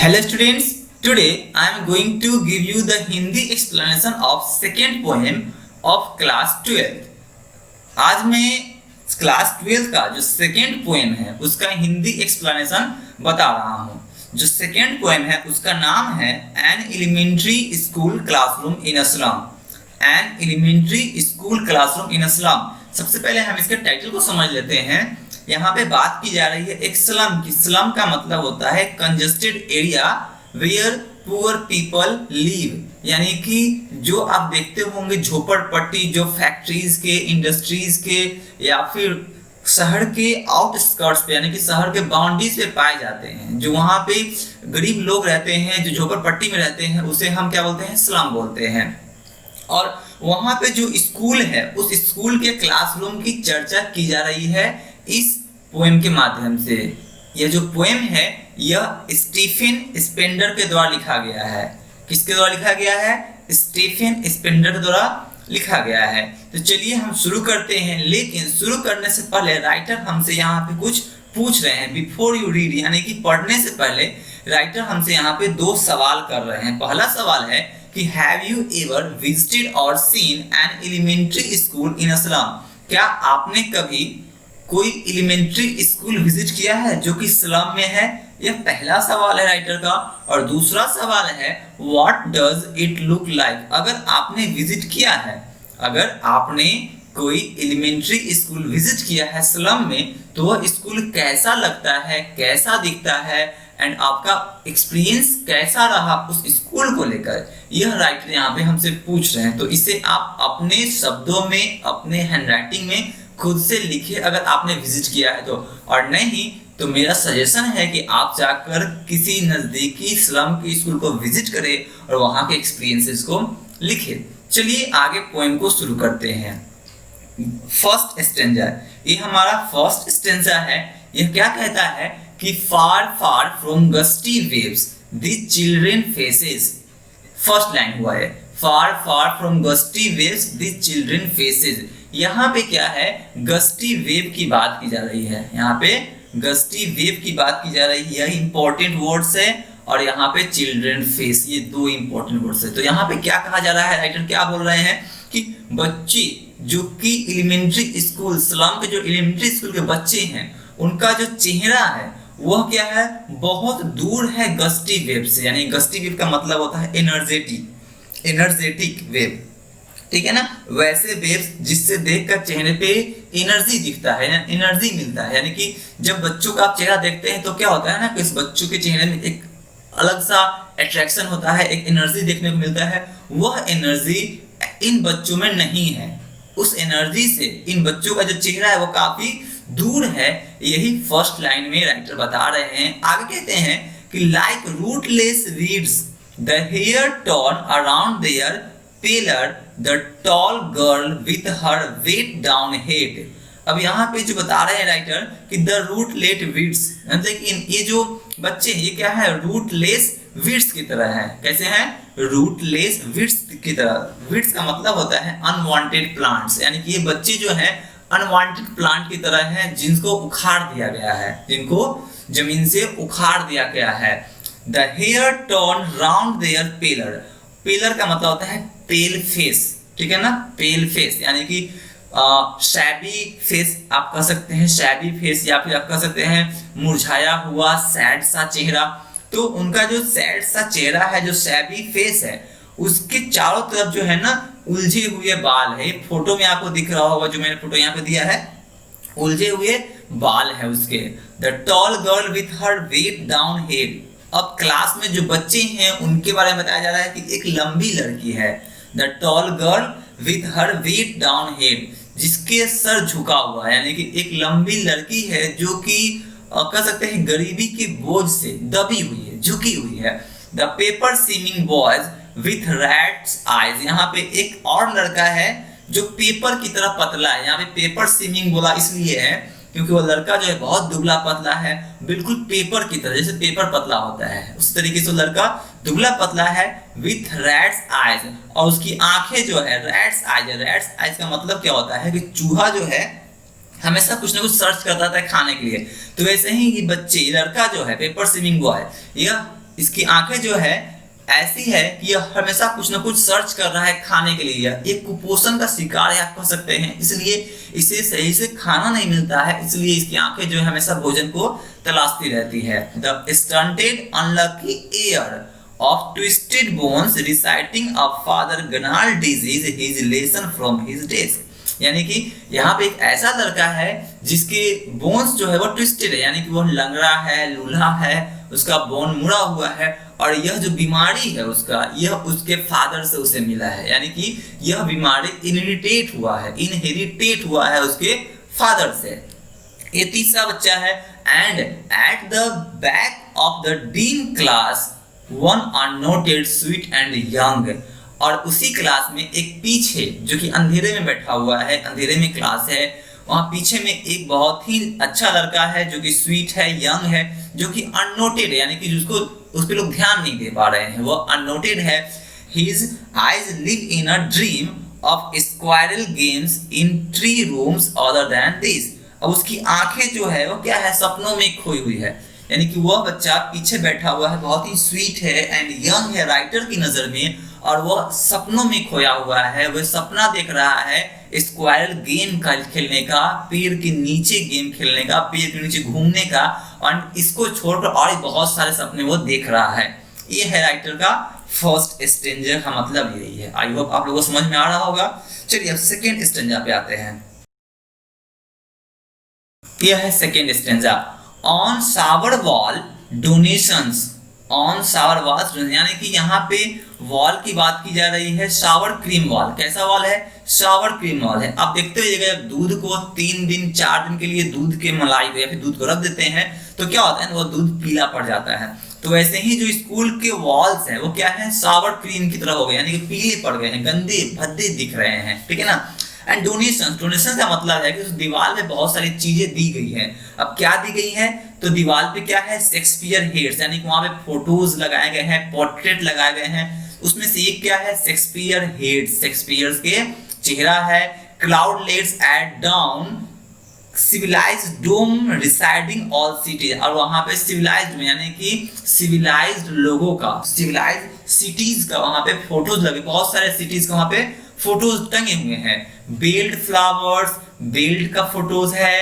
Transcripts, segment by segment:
Hello students, today I am going to give you the Hindi explanation of second poem of class 12. आज मैं class 12 का जो second poem है उसका Hindi explanation बता रहा हूँ। जो सेकेंड पोएम है उसका नाम है an elementary school classroom in a slum. An elementary school classroom in a slum. सबसे पहले हम इसके टाइटल को समझ लेते हैं। यहाँ पे बात की जा रही है एक स्लम की। स्लम का मतलब होता है congested area where poor people live, यानी कि जो आप देखते होंगे झोपड़पट्टी जो फैक्ट्रीज के, इंडस्ट्रीज के या फिर शहर के आउटस्कर्ट्स पे यानी कि शहर के बाउंड्रीज पे पाए जाते हैं, जो वहाँ पे गरीब लोग रहते हैं, जो झोपड़पट्टी में रहते हैं, उसे हम क्या बोलते हैं? स्लम बोलते हैं। और वहाँ पे जो स्कूल है उस स्कूल के क्लासरूम की चर्चा की जा रही है इस पोएम के माध्यम से। यह जो पोएम है यह स्टीफन स्पेंडर के द्वारा लिखा गया है। किसके द्वारा लिखा गया है? स्टीफन स्पेंडर के द्वारा लिखा गया है। तो चलिए हम शुरू करते हैं, लेकिन शुरू करने से पहले राइटर हमसे यहाँ पे कुछ पूछ रहे हैं। बिफोर यू रीड, यानी कि पढ़ने से पहले राइटर हमसे यहाँ पे दो सवाल कर रहे हैं। पहला सवाल है कि हैव यू एवर विजिटेड और seen an elementary school in a slum? क्या आपने कभी कोई एलिमेंट्री स्कूल विजिट किया है जो कि स्लम में है? यह पहला सवाल है राइटर का। और दूसरा सवाल है what does it look like? अगर आपने विजिट किया है, अगर आपने कोई एलिमेंट्री स्कूल विजिट किया है स्लम में, तो वह स्कूल कैसा लगता है, कैसा दिखता है, एंड आपका एक्सपीरियंस कैसा रहा उस स्कूल को लेकर, यह राइटर यहाँ पे हमसे पूछ रहे हैं। तो इसे आप अपने शब्दों में, अपने हैंडराइटिंग में खुद से लिखिए अगर आपने विजिट किया है तो, और नहीं तो मेरा सजेशन है कि आप जाकर किसी नजदीकी स्लम के स्कूल को विजिट करें और वहाँ के एक्सपीरियंसेस को लिखें। चलिए आगे पोएम को शुरू करते हैं। फर्स्ट स्टेंजा, ये हमारा फर्स्ट स्टेंजा है। यह क्या कहता है कि far far from gusty waves the children faces. First line हुआ है far far from gusty waves the children faces. यहाँ पे क्या है? गस्टी वेव की बात की जा रही है। यहाँ पे गस्टी वेव की बात की जा रही है, यह इंपॉर्टेंट वर्ड्स है। और यहाँ पे चिल्ड्रन फेस, ये दो इंपॉर्टेंट वर्ड्स है। तो यहाँ पे क्या कहा जा रहा है? राइटर क्या बोल रहे हैं कि बच्चे जो कि एलिमेंट्री स्कूल, स्लम के जो एलिमेंट्री स्कूल के बच्चे हैं, उनका जो चेहरा है वह क्या है? बहुत दूर है गस्टी वेव से। यानी गस्टी वेव का मतलब होता है एनर्जेटिक वेव, ठीक है ना? वैसे वेव्स जिससे देखकर चेहरे पे एनर्जी दिखता है, एनर्जी मिलता है। यानी कि जब बच्चों का आप चेहरा देखते हैं तो क्या होता है ना कि इस बच्चों के चेहरे में एक अलग सा अट्रैक्शन होता है, एक एनर्जी देखने को मिलता है। वह एनर्जी इन बच्चों में नहीं है। उस एनर्जी से इन बच्चों का जो चेहरा है वो काफी दूर है। यही फर्स्ट लाइन में राइटर बता रहे हैं। आगे कहते हैं कि like rootless weeds the hair torn around their pallor the tall girl with her weighed down head. अब यहाँ पे जो बता रहे हैं राइटर कि द रूटलेस वीड्स, मतलब ये जो बच्चे ये क्या है? रूटलेस वीड्स की तरह है। कैसे हैं? रूटलेस वीड्स की तरह। वीड्स का मतलब होता है अनवांटेड प्लांट्स, यानी कि ये बच्चे जो है अनवांटेड प्लांट की तरह हैं जिनको उखाड़ दिया गया है, जिनको जमीन से उखाड़ दिया गया है। The hair torn round their pallor. Pallor का मतलब होता है पेल फेस, ठीक है ना? पेल फेस यानी कि शैबी फेस आप कह सकते हैं, शैबी फेस, या फिर आप कह सकते हैं मुरझाया हुआ सैड सा चेहरा। तो उनका जो सैड सा चेहरा है, जो शैबी फेस है, उसके चारों तरफ जो है ना उलझे हुए बाल है। फोटो में आपको दिख रहा होगा, जो मैंने फोटो यहाँ पे दिया है, उलझे हुए बाल है उसके। The tall girl with her weighed down head. अब क्लास में जो बच्चे हैं उनके बारे में बताया जा रहा है कि एक लंबी लड़की है। The tall girl with her weighed down head, जिसके सर झुका हुआ है, यानी कि एक लंबी लड़की है जो कि कह सकते हैं गरीबी के बोझ से दबी हुई है, झुकी हुई है। The paper seeming boys with rat's eyes. यहाँ पे एक और लड़का है जो पेपर की तरह पतला है। यहाँ पे पेपर सीमिंग बोला इसलिए है क्योंकि वो लड़का जो है बहुत दुबला पतला है, बिल्कुल पेपर की तरह, जैसे पेपर पतला होता है उस तरीके से लड़का दुबला पतला है। विथ रैट्स आइज, और उसकी आंखें जो है रैट्स आइज। रैट्स आइज का मतलब क्या होता है कि चूहा जो है हमेशा कुछ ना कुछ सर्च करता था खाने के लिए। तो वैसे ही ये बच्चे, लड़का जो है पेपर सीमिंग बॉय, यह इसकी आंखें जो है ऐसी है कि यह हमेशा कुछ ना कुछ सर्च कर रहा है खाने के लिए। एक कुपोषण का शिकार है आप कह सकते हैं, इसलिए इसे सही से खाना नहीं मिलता है, इसलिए इसकी आंखें जो है हमेशा भोजन को तलाशती रहती है। The stunted unlucky air of twisted bones reciting a father Gnarl disease his lesson from his desk। यानी कि यहाँ पे एक ऐसा लड़का है जिसके बोन्स जो है वो ट्विस्टेड है, यानी कि वो लंगड़ा है, लूल्हा है, उसका बोन मुड़ा हुआ है, और यह जो बीमारी है उसका, यह उसके फादर से उसे मिला है, यानी कि यह बीमारी इनहेरिटेट हुआ है उसके फादर से। ये तीसरा बच्चा है। And at the back of the dean class one unnoted sweet and young, और उसी क्लास में एक पीछे जो कि अंधेरे में बैठा हुआ है, अंधेरे में क्लास है, वहां पीछे में एक बहुत ही अच्छा लड़का है जो कि स्वीट है, यंग है, जो कि अननोटेड है, यानी कि जिसको उस पर लोग ध्यान नहीं दे पा रहे हैं, वो अननोटेड है। His eyes live in a dream of squirrel games in 3 rooms other than this। अब उसकी आंखें जो है वो क्या है, सपनों में खोई हुई है, यानी कि वह बच्चा पीछे बैठा हुआ है, बहुत ही स्वीट है एंड यंग है राइटर की नजर में, और वह सपनों में खोया हुआ है। वह सपना देख रहा है स्क्वायरल गेम का खेलने का, पेड़ के नीचे गेम खेलने का, पेड़ के नीचे घूमने का, और इसको छोड़कर और बहुत सारे सपने वो देख रहा है। ये है राइटर का फर्स्ट स्टेंजा का मतलब यही है। आई होप आप लोगों को समझ में आ रहा होगा। चलिए अब सेकेंड स्टेंजा पे आते हैं। यह है second stanza. On shower wall donations, on shower wall यानी कि यहाँ पे वॉल की बात की जा रही है, शावर क्रीम वॉल। कैसा वॉल है? शावर क्रीम वॉल है। आप देखते रहिएगा, दूध को 3 दिन 4 दिन के लिए दूध के मलाई या फिर दूध को रख देते हैं तो क्या होता है, वो दूध पीला पड़ जाता है। तो वैसे ही जो स्कूल के वॉल्स हैं वो क्या है, शावर क्रीम की तरह हो गए, यानी कि पीले पड़ गए हैं, गंदे भद्दे दिख रहे हैं, ठीक है ना। एंड डोनेशन, डोनेशन का मतलब है कि उस दीवार में बहुत सारी चीजें दी गई है। अब क्या दी गई है, तो दीवार पे क्या है, शेक्सपियर हेड्स, यानी कि वहां पे फोटोज लगाए गए हैं, पोर्ट्रेट लगाए गए हैं। उसमें से एक क्या है, शेक्सपियर हेड्स, शेक्सपियर के चेहरा है। क्लाउडलेट्स एट डाउन सिविलाइज्ड डोम रिसाइडिंग ऑल सिटीज, और वहां पे सिविलाइज्ड यानी कि सिविलाइज्ड लोगों का, सिविलाइज्ड सिटीज का वहां पे फोटोज लगे, बहुत सारे सिटीज का वहां पे फोटोज टंगे हुए हैं। बेल्ड फ्लावर्स, बेल्ड का फोटोज है,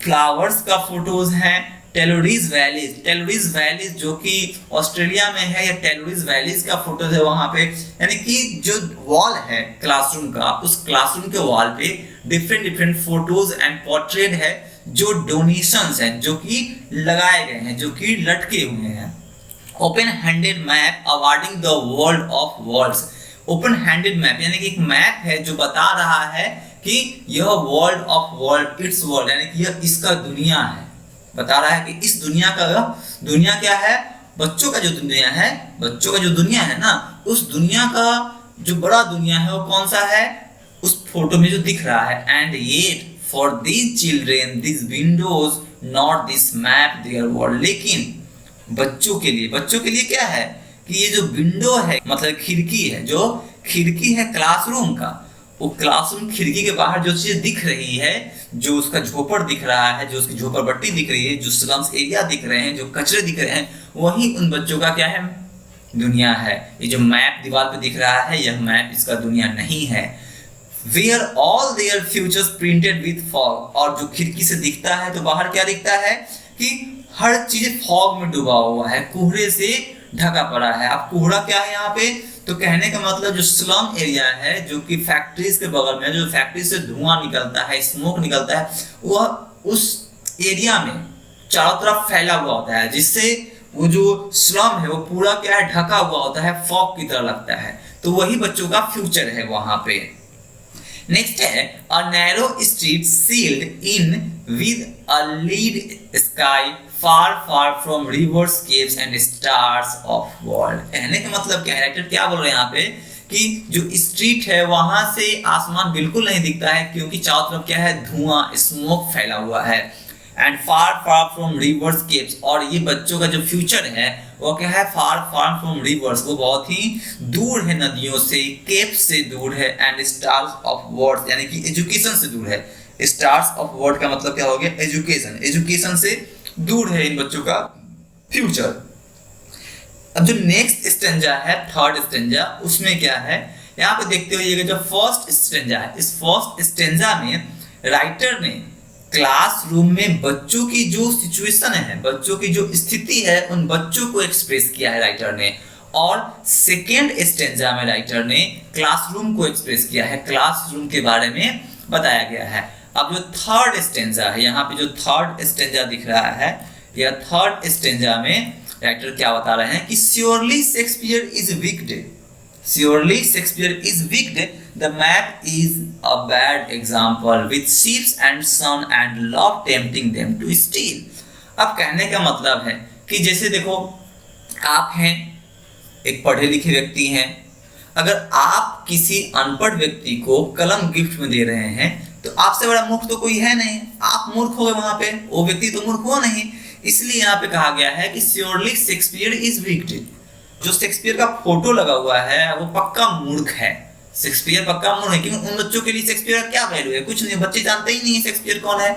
फ्लावर्स का फोटोज है। टेलोरीज वैलीज, टेलोरीज वैलीज जो कि ऑस्ट्रेलिया में है, या टेलोरीज वैलीज का फोटोज है वहां पे, यानी कि जो वॉल है क्लासरूम का, उस क्लासरूम के वॉल पे different different photos and portrait है, जो डोनेशंस हैं, जो कि लगाए गए हैं, जो कि लटके हुए हैं। Open handed map awarding the world of worlds, open handed map यानी कि एक मैप है जो बता रहा है कि यह world of world, it's world, यानी कि यह इसका दुनिया है, बता रहा है कि इस दुनिया का, दुनिया क्या है, बच्चों का जो दुनिया है, बच्चों का जो दुनिया है ना, उस दुनिया का जो बड़ा दुनिया है वो कौन सा है, उस फोटो में जो दिख रहा है। And yet for these children this Windows not this map there world, लेकिन बच्चों के लिए क्या है कि ये जो विंडो है मतलब खिड़की है, जो खिड़की है क्लासरूम का, वो क्लासरूम खिड़की के बाहर जो चीज दिख रही है, जो उसका झोपड़ दिख रहा है, जो उसकी झोपड़पट्टी दिख रही है, जो स्लम्स एरिया दिख रहे हैं, जो कचरे दिख रहे हैं, वही उन बच्चों का क्या है, दुनिया है। ये जो मैप दीवार पे दिख रहा है, यह मैप इसका दुनिया नहीं है। Where all their futures printed with fog, और जो खिड़की से दिखता है तो बाहर क्या दिखता है कि हर चीज फॉग में डूबा हुआ है, कोहरे से ढका पड़ा है। अब कोहरा क्या है यहाँ पे, तो कहने का मतलब जो स्लम एरिया है, जो कि फैक्ट्रीज के बगल में, जो फैक्ट्री से धुआं निकलता है, स्मोक निकलता है, वह उस एरिया में चारों तरफ फैला हुआ होता है, जिससे वो जो स्लम है वो पूरा क्या है, ढका हुआ होता है, फॉग की तरह लगता है। तो वही बच्चों का फ्यूचर है वहां पे। नेक्स्ट है a narrow street sealed in with a lead sky far far from rivers, caves and stars of world. कहने का मतलब क्या है, राइटर क्या बोल रहे हैं यहाँ पे कि जो स्ट्रीट है वहां से आसमान बिल्कुल नहीं दिखता है, क्योंकि चारों तरफ क्या है, धुआं, स्मोक फैला हुआ है। And far far from rivers, caves, और ये बच्चों का जो फ्यूचर है वो क्या है, फार फार फ्रॉम रिवर्स, वो बहुत ही दूर है नदियों से, केव्स से दूर है, एंड स्टार्स ऑफ वर्ल्ड यानी कि एजुकेशन से दूर है। स्टार्स ऑफ वर्ल्ड का मतलब क्या हो गया, एजुकेशन, एजुकेशन से दूर है इन बच्चों का फ्यूचर। अब जो नेक्स्ट स्टेंजा है, थर्ड स्टेंजा, उसमें क्या है, यहाँ पे देखते हुए जो फर्स्ट स्टेंजा है, इस फर्स्ट स्टेंजा में राइटर ने क्लासरूम में बच्चों की जो सिचुएशन है, बच्चों की जो स्थिति है, उन बच्चों को एक्सप्रेस किया है राइटर ने। और सेकेंड स्टेंजा में राइटर ने क्लासरूम को एक्सप्रेस किया है, क्लासरूम के बारे में बताया गया है। अब जो थर्ड स्टेंजा है, यहाँ पे जो थर्ड स्टेंजा दिख रहा है, यह थर्ड स्टेंजा में राइटर क्या बता रहे हैं कि surely Shakespeare is wicked, surely Shakespeare is wicked, the map is a bad example with ships and sun and love tempting them to steal. अब कहने का मतलब है कि जैसे देखो, आप हैं एक पढ़े लिखे व्यक्ति हैं, अगर आप किसी अनपढ़ व्यक्ति को कलम गिफ्ट में दे रहे हैं तो आपसे बड़ा मूर्ख तो कोई है नहीं, आप मूर्ख हो गए, वहां पे वो व्यक्ति तो मूर्ख हुआ नहीं। इसलिए यहाँ पे कहा गया है कि श्योरली शेक्सपियर इज विक्ड, जो शेक्सपियर का फोटो लगा हुआ है वो पक्का मूर्ख है, शेक्सपियर पक्का मूर्ख है, क्योंकि उन बच्चों के लिए शेक्सपियर का क्या वैल्यू है, कुछ नहीं, बच्चे जानते ही नहीं है शेक्सपियर कौन है।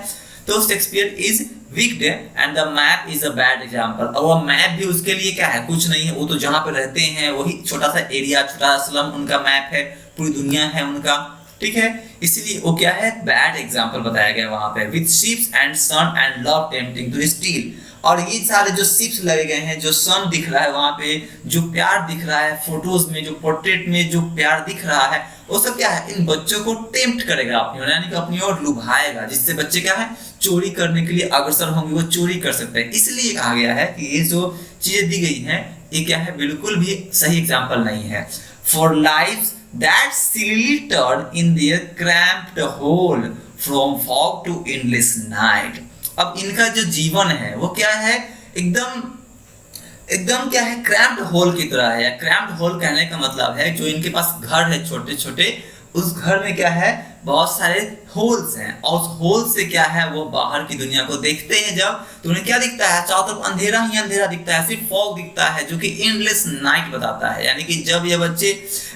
तो Shakespeare is wicked and the map is a bad example, और वो मैप भी उसके लिए क्या है, कुछ नहीं है, वो तो जहां पे रहते हैं वही छोटा सा एरिया, छोटा सा स्लम उनका मैप है, पूरी दुनिया है उनका, ठीक है। इसलिए वो क्या है, बैड एग्जांपल बताया गया वहां पे, with ships and sun and love tempting to steal. और ये सारे जो शिप्स लगे गए हैं, जो सन दिख रहा है वहां पे, जो प्यार दिख रहा है फोटोज में, जो पोर्ट्रेट में जो प्यार दिख रहा है, वो सब क्या है, इन बच्चों को टेम्प्ट करेगा अपनी ओर, यानी कि अपनी ओर लुभाएगा, जिससे बच्चे क्या है, चोरी करने के लिए अग्रसर होंगे, वो चोरी कर सकते हैं। इसलिए कहा गया है कि ये जो चीजें दी गई हैं, ये क्या है, बिल्कुल भी सही एग्जाम्पल नहीं है। For lives that silly turn in their cramped hole from fog to endless night। अब इनका जो जीवन है वो क्या है, एकदम क्या है, क्रैम्प्ड होल की तरह है। क्रैम्प्ड होल कहने का मतलब है जो इनके पास घर है छोटे छोटे, उस घर में क्या है, बहुत सारे होल्स हैं, और उस होल से क्या है, वो बाहर की दुनिया को देखते हैं जब, तो उन्हें क्या दिखता है, चारों तरफ अंधेरा ही अंधेरा दिखता है, सिर्फ फॉग दिखता है, जो कि एंडलेस नाइट बताता है। यानी कि जब ये बच्चे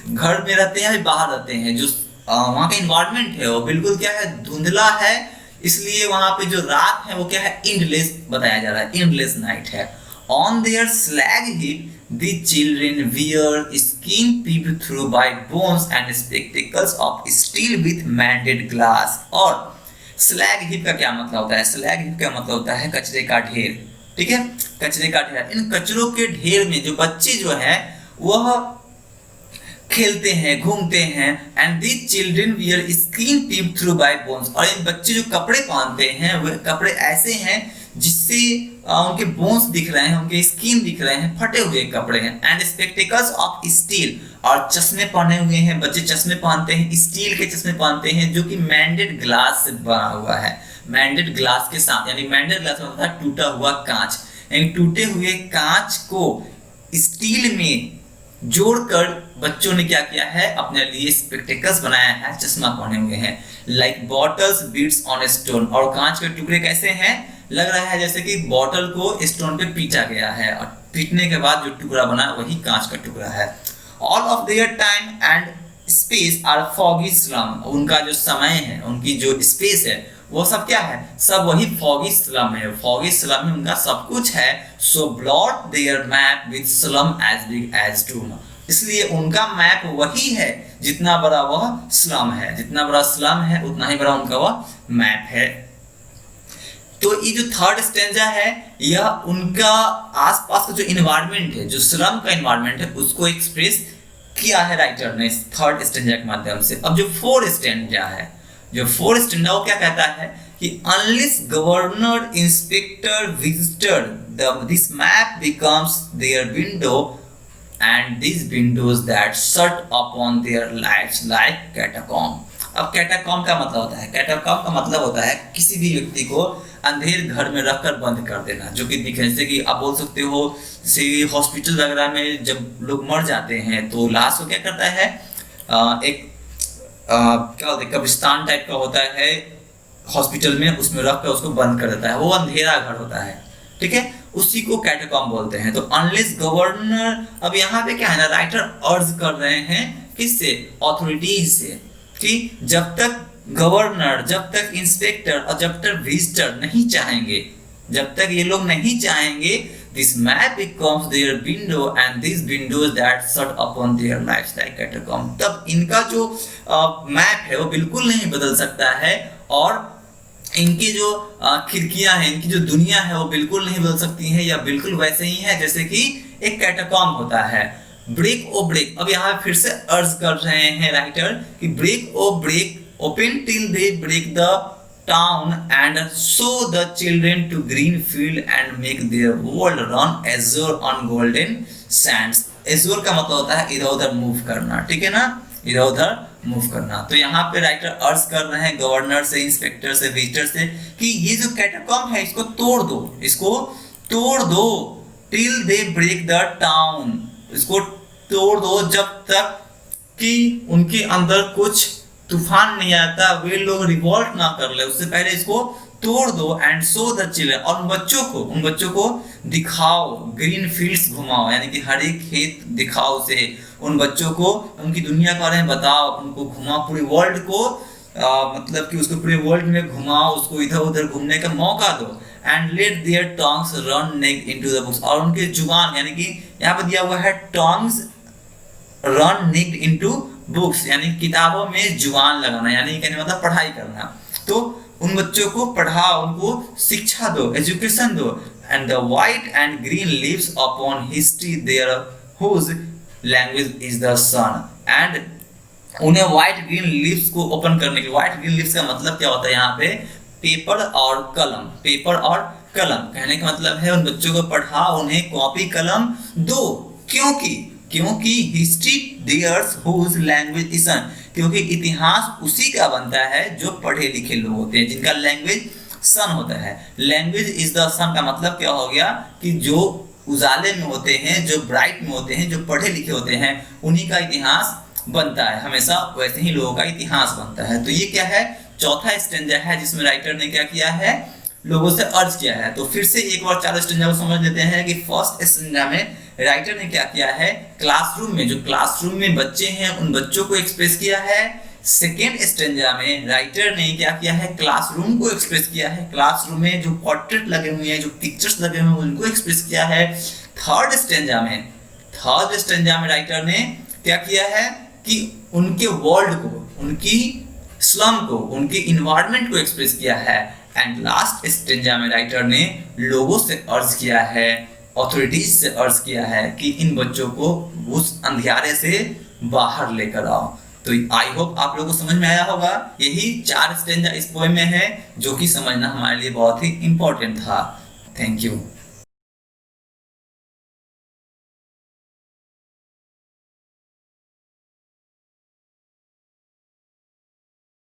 घर में रहते हैं या बाहर रहते हैं, जो वहाँ का इन्वायरमेंट है वो बिल्कुल क्या है, धुंधला है, इसलिए वहां पे जो रात है वो क्या है, एंडलेस बताया जा रहा है, एंडलेस नाइट है। On their slag heap the children wear skin peeped through by bones and spectacles of steel with mended glass। और slag heap का क्या मतलब होता है, slag heap का मतलब होता है कचरे का ढेर, ठीक है, कचरे का ढेर। इन कचरों के ढेर में जो बच्चे जो है वह खेलते हैं, घूमते हैं, and these children wear skin peeped through by bones। और इन बच्चे जो कपड़े पहनते हैं वह कपड़े ऐसे हैं जिससे उनके बोन्स दिख रहे हैं, उनके स्किन दिख रहे हैं, फटे हुए कपड़े हैं। एंड स्पेक्टिकल्स ऑफ स्टील, और चश्मे पहने हुए हैं, बच्चे चश्मे पहनते हैं, स्टील के चश्मे पहनते हैं, जो कि मैंडेड ग्लास से बना हुआ है, मैंडेड ग्लास के साथ, यानी मैंडेड ग्लास मतलब है टूटा हुआ कांच, यानी टूटे हुए कांच को स्टील में जोड़कर बच्चों ने क्या किया है, अपने लिए स्पेक्टिकल्स बनाया है, चश्मा पहने हुए हैं। Like bottles bits on stone, और कांच के टुकड़े कैसे हैं, लग रहा है जैसे कि बॉटल को स्टोन पे पीटा गया है, और पीटने के बाद जो टुकड़ा बना वही कांच का टुकड़ा है। All of their time and space are foggy slum, उनका जो समय है, उनकी जो स्पेस है, वो सब क्या है, सब वही फॉगी स्लम है, फॉगी स्लम में उनका सब कुछ है। So blot their map with slum as big as doom, इसलिए उनका मैप वही है जितना बड़ा वह स्लम है, जितना बड़ा स्लम है उतना ही बड़ा उनका वह मैप है। तो ये जो थर्ड स्टेंजा है, यह उनका आसपास का जो इन्वायरमेंट है, जो स्लम का इन्वायरमेंट है, उसको एक्सप्रेस किया है राइटर ने इस थर्ड स्टेंजा के माध्यम से। अब जो फोर्थ स्टेंजा है, जो फोर्थ स्टेंजा वो क्या कहता है कि unless governor inspector visitor this map becomes their window and this windows that shut upon their lives like catacomb. अब कैटाकॉम्ब का मतलब होता है, कैटाकॉम्ब का मतलब होता है किसी भी व्यक्ति को अंधेर घर में रखकर बंद कर देना, जो कि जैसे कि आप बोल सकते हो, जैसे हॉस्पिटल वगैरह में जब लोग मर जाते हैं तो लाश को क्या करता है, क्या होता है, कब्रिस्तान टाइप का होता है हॉस्पिटल में, उसमें रख कर उसको बंद कर देता है, वो अंधेरा घर होता है, ठीक है, उसी को कैटाकॉम्ब बोलते हैं। तो अनलेस गवर्नर, अब यहाँ पे क्या है ना, राइटर अर्ज कर रहे हैं किससे, अथॉरिटीज से, कि जब तक गवर्नर, जब तक इंस्पेक्टर और जब तक विजिटर नहीं चाहेंगे, जब तक ये लोग नहीं चाहेंगे This map becomes their window and these windows that shut upon their lives like catacomb. तब इनका जो मैप है वो बिल्कुल नहीं बदल सकता है और इनकी जो खिड़कियां हैं, इनकी जो दुनिया है वो बिल्कुल नहीं बदल सकती है या बिल्कुल वैसे ही है जैसे कि एक कैटाकॉम्ब होता है। ब्रेक ओ ब्रेक, अब यहाँ फिर से अर्ज कर रहे हैं राइटर कि break O break open till they break the town and show the children to green field and make their world run azure on golden sands. azure का मतलब होता है इधर उधर मूव करना, ठीक है ना, इधर उधर मूव करना। तो यहाँ पे राइटर अर्ज कर रहे हैं गवर्नर से, इंस्पेक्टर से, विजिटर से कि ये जो कैटाकॉम्ब है इसको तोड़ दो, इसको तोड़ दो। Till they break the town, इसको तोड़ दो जब तक कि उनके अंदर कुछ तूफान नहीं आता, वे लोग रिवॉल्ट ना कर ले, उससे पहले इसको तोड़ दो। एंड शो द चिल्ड्रन, और उन बच्चों को दिखाओ, ग्रीन फील्ड्स घुमाओ, यानी कि हरे खेत दिखाओ से उन बच्चों को उनकी दुनिया के बारे में बताओ, उनको घुमाओ, पूरे वर्ल्ड को मतलब कि उसको पूरे वर्ल्ड में घुमाओ, उसको इधर उधर घूमने का मौका दो। And let their tongues run naked into the books, और उनके जुबान, यानी कि यहाँ पर दिया हुआ है tongues run naked into books, यानी किताबों में जुबान लगाना, यानी कहने मतलब पढ़ाई करना। तो उन बच्चों को पढ़ाओ, उनको शिक्षा दो, एजुकेशन दो। And the white and green leaves upon history their whose language is the sun, and उन्हें व्हाइट ग्रीन लीव्स को ओपन करने के, व्हाइट ग्रीन लीव्स का मतलब क्या होता है यहाँ पे, पेपर और कलम, पेपर और कलम कहने का मतलब है उन बच्चों को पढ़ाओ, उन्हें कॉपी कलम दो। क्योंकि history theirs whose language is sun, क्योंकि इतिहास उसी का बनता है जो पढ़े लिखे लोग होते हैं, जिनका लैंग्वेज सन होता है। लैंग्वेज इज द सन का मतलब क्या हो गया कि जो उजाले में होते हैं, जो ब्राइट में होते हैं, जो पढ़े लिखे होते हैं, उन्हीं का इतिहास बनता है, हमेशा वैसे ही लोगों का इतिहास बनता है। तो ये क्या है, चौथा स्टेंजा है जिसमें राइटर ने क्या किया है, लोगों से अर्ज किया है। तो फिर से एक बार चारों स्टेंजा को समझ लेते हैं कि फर्स्ट स्टेंजा में राइटर ने क्या किया है, क्लासरूम में, जो क्लासरूम में बच्चे हैं उन बच्चों को एक्सप्रेस किया है। सेकेंड स्टेंजा में राइटर ने क्या किया है, क्लासरूम को एक्सप्रेस किया है, क्लासरूम में जो पोर्ट्रेट लगे हुए हैं, जो पिक्चर्स लगे हुए हैं उनको एक्सप्रेस किया है। थर्ड स्टेंजा में राइटर ने क्या किया है कि उनके वर्ल्ड को, उनकी स्लम को, उनके इन्वायरमेंट को एक्सप्रेस किया है। एंड लास्ट स्टेंजा में राइटर ने लोगों से अर्ज किया है, ऑथोरिटीज से अर्ज किया है कि इन बच्चों को उस अंधियारे से बाहर लेकर आओ। तो आई होप आप लोगों को समझ में आया होगा। यही 4 स्टेंजा इस पोएम में है जो कि समझना हमारे लिए बहुत ही इंपॉर्टेंट था। Thank you.